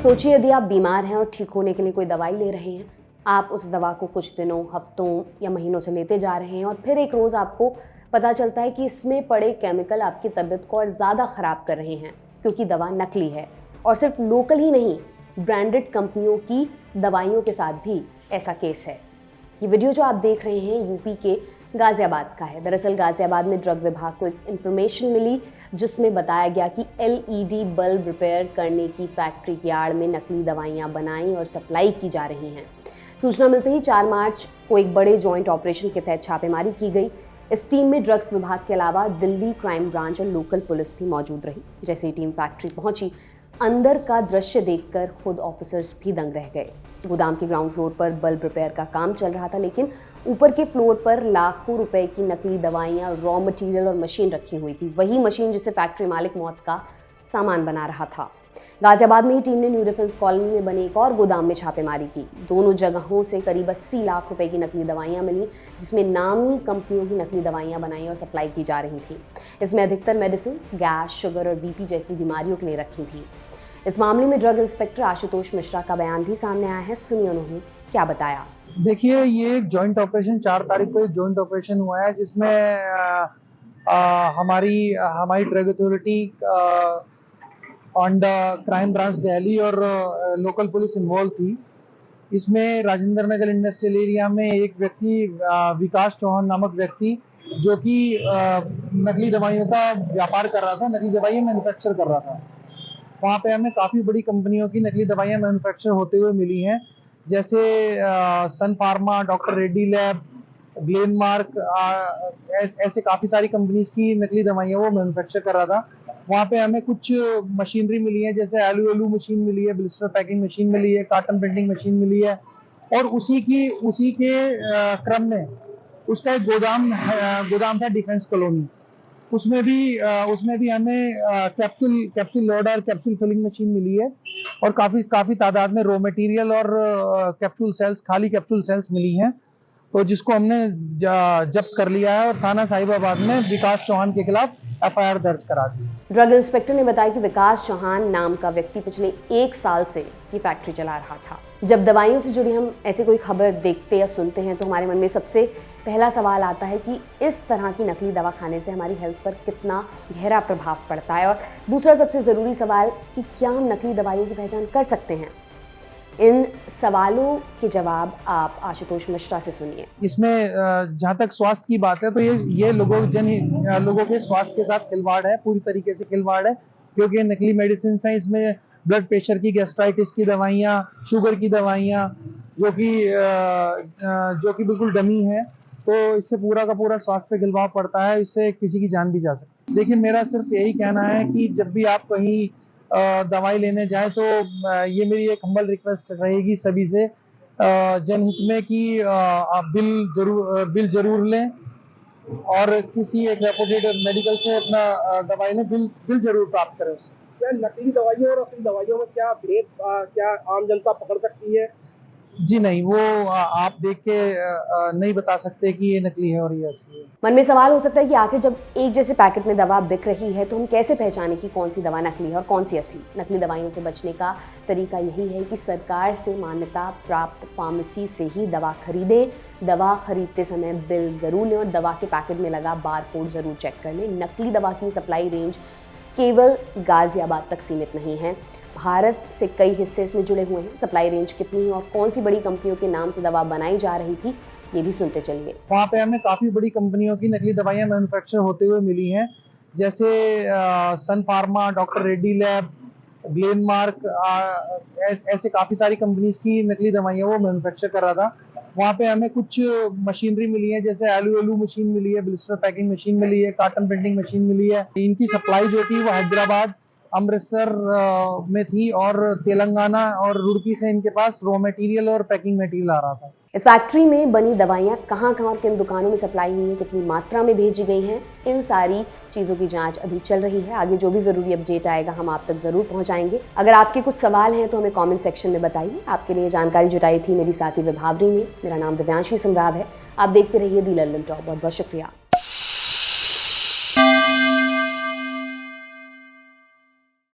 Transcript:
सोचिए यदि आप बीमार हैं और ठीक होने के लिए कोई दवाई ले रहे हैं, आप उस दवा को कुछ दिनों, हफ्तों या महीनों से लेते जा रहे हैं और फिर एक रोज़ आपको पता चलता है कि इसमें पड़े केमिकल आपकी तबीयत को और ज़्यादा ख़राब कर रहे हैं क्योंकि दवा नकली है। और सिर्फ लोकल ही नहीं, ब्रांडेड कंपनियों की दवाइयों के साथ भी ऐसा केस है। ये वीडियो जो आप देख रहे हैं यूपी के गाज़ियाबाद का है। दरअसल गाज़ियाबाद में ड्रग विभाग को एक इन्फॉर्मेशन मिली जिसमें बताया गया कि LED बल्ब रिपेयर करने की फैक्ट्री की आड़ में नकली दवाइयां बनाई और सप्लाई की जा रही हैं। सूचना मिलते ही 4 मार्च को एक बड़े जॉइंट ऑपरेशन के तहत छापेमारी की गई। इस टीम में ड्रग्स विभाग के अलावा दिल्ली क्राइम ब्रांच और लोकल पुलिस भी मौजूद रही। जैसे ही टीम फैक्ट्री पहुंची, अंदर का दृश्य देखकर खुद ऑफिसर्स भी दंग रह गए। गोदाम के ग्राउंड फ्लोर पर बल्ब रिपेयर का काम चल रहा था, लेकिन ऊपर के फ्लोर पर लाखों रुपए की नकली दवाइयां, रॉ मटेरियल और मशीन रखी हुई थी। वही मशीन जिसे फैक्ट्री मालिक मौत का सामान बना रहा था। गाजियाबाद में ही टीम ने न्यू डिफेंस कॉलोनी में बने एक और गोदाम में छापेमारी की। दोनों जगहों से करीब 80 लाख रुपए की नकली दवाइयां मिली, जिसमें नामी कंपनियों की नकली दवाइयां बनाई और सप्लाई की जा रही थी। इसमें अधिकतर मेडिसिन गैस, शुगर और BP जैसी बीमारियों के लिए रखी थी। इस मामले में ड्रग इंस्पेक्टर आशुतोष मिश्रा का बयान भी सामने आया है। सुनिए उन्होंने क्या बताया। देखिए, ये एक जॉइंट ऑपरेशन 4 तारीख को एक जॉइंट ऑपरेशन हुआ है जिसमें हमारी drug authority under crime branch Delhi और लोकल पुलिस इन्वॉल्व थी। इसमें राजेंद्र नगर इंडस्ट्रियल एरिया में एक व्यक्ति विकास चौहान नामक व्यक्ति जो कि नकली दवाइयों का व्यापार कर रहा था, नकली दवाइयाँ मैन्युफैक्चर कर रहा था। वहाँ पे हमें काफ़ी बड़ी कंपनियों की नकली दवाइयाँ मैन्युफैक्चर होते हुए मिली हैं, जैसे Sun Pharma, doctor Reddy lab, Glenmark, ऐसे काफ़ी सारी कंपनीज की नकली दवाइयाँ वो मैन्युफैक्चर कर रहा था। वहाँ पे हमें कुछ मशीनरी मिली है, जैसे आलू मशीन मिली है, ब्लिस्टर पैकिंग मशीन मिली है, कार्टन प्रिंटिंग मशीन मिली है। और उसी के क्रम में उसका एक गोदाम था डिफेंस कॉलोनी। उसमें भी हमें capsule loader, capsule filling machine मिली है और काफी तादाद में रॉ मटेरियल और खाली कैप्सूल सेल्स मिली हैं, तो जिसको हमने जब्त कर लिया है और थाना साहिबाबाद में विकास चौहान के खिलाफ FIR दर्ज करा दी। ड्रग इंस्पेक्टर ने बताया कि विकास चौहान नाम का व्यक्ति पिछले 1 साल से ये फैक्ट्री चला रहा था। जब दवाइयों से जुड़ी हम ऐसी कोई खबर देखते या सुनते हैं तो हमारे मन में सबसे पहला सवाल आता है कि इस तरह की नकली दवा खाने से हमारी हेल्थ पर कितना गहरा प्रभाव पड़ता है। और दूसरा सबसे ज़रूरी सवाल कि क्या हम नकली दवाइयों की पहचान कर सकते हैं। इन सवालों के जवाब आप आशुतोष मिश्रा से सुनिए। इसमें जहाँ तक स्वास्थ्य की बात है तो ये लोगों के स्वास्थ्य के साथ खिलवाड़ है, पूरी तरीके से खिलवाड़ है, क्योंकि नकली मेडिसिन हैं। इसमें ब्लड प्रेशर की, गैस्ट्राइटिस की दवाइयाँ, शुगर की दवाइयाँ जो कि बिल्कुल डमी है, तो इससे पूरा का पूरा स्वास्थ्य पे खिलवाड़ पड़ता है, इससे किसी की जान भी जा सकती है। देखिए, मेरा सिर्फ यही कहना है कि जब भी आप कहीं दवाई लेने जाएं तो ये मेरी एक हम्बल रिक्वेस्ट रहेगी सभी से, जनहित में कि आप बिल जरूर लें और किसी एक रेपुटेड मेडिकल से अपना दवाई लें, बिल जरूर प्राप्त करें। क्या नकली दवाइयों और असली दवाइयों में क्या भेद क्या आम जनता पकड़ सकती है? जी नहीं, वो आप देख के नहीं बता सकते कि ये नकली है और ये असली है। मन में सवाल हो सकता है कि आखिर जब एक जैसे पैकेट में दवा बिक रही है तो हम कैसे पहचाने कि कौन सी दवा नकली है और कौन सी असली। नकली दवाइयों से बचने का तरीका यही है कि सरकार से मान्यता प्राप्त फार्मेसी से ही दवा खरीदें। दवा खरीदते समय बिल जरूर लें और दवा के पैकेट में लगा बारकोड जरूर चेक कर लें। नकली दवा की सप्लाई रेंज केवल गाजियाबाद तक सीमित नहीं है, भारत से कई हिस्से इसमें जुड़े हुए हैं। सप्लाई रेंज कितनी है और कौन सी बड़ी कंपनियों के नाम से दवा बनाई जा रही थी, ये भी सुनते चलिए। वहाँ पे हमें काफी बड़ी कंपनियों की नकली दवाइयाँ मैन्युफैक्चर होते हुए मिली हैं, जैसे Sun Pharma, doctor Reddy lab, Glenmark, ऐसे काफी सारी कंपनीज की नकली दवाइयाँ वो मैन्युफैक्चर कर रहा था। वहाँ पे हमें कुछ मशीनरी मिली है, जैसे आलू मशीन मिली है, ब्लिस्टर पैकिंग मशीन मिली है, कार्टन प्रिंटिंग मशीन मिली है। इनकी सप्लाई जो थी वो हैदराबाद, अमृतसर में थी और तेलंगाना और रुड़की से इनके पास रॉ मटेरियल और पैकिंग मटेरियल आ रहा था। इस फैक्ट्री में बनी दवाइयाँ कहाँ और किन दुकानों में सप्लाई हुई हैं, कितनी मात्रा में भेजी गई हैं, इन सारी चीज़ों की जांच अभी चल रही है। आगे जो भी ज़रूरी अपडेट आएगा हम आप तक ज़रूर पहुँचाएंगे। अगर आपके कुछ सवाल हैं तो हमें कमेंट सेक्शन में बताइए। आपके लिए जानकारी जुटाई थी मेरी साथी विभावरी ने। मेरा नाम दिव्यांशी सम्राट है। आप देखते रहिए दी लल्लन टॉप। बहुत बहुत शुक्रिया।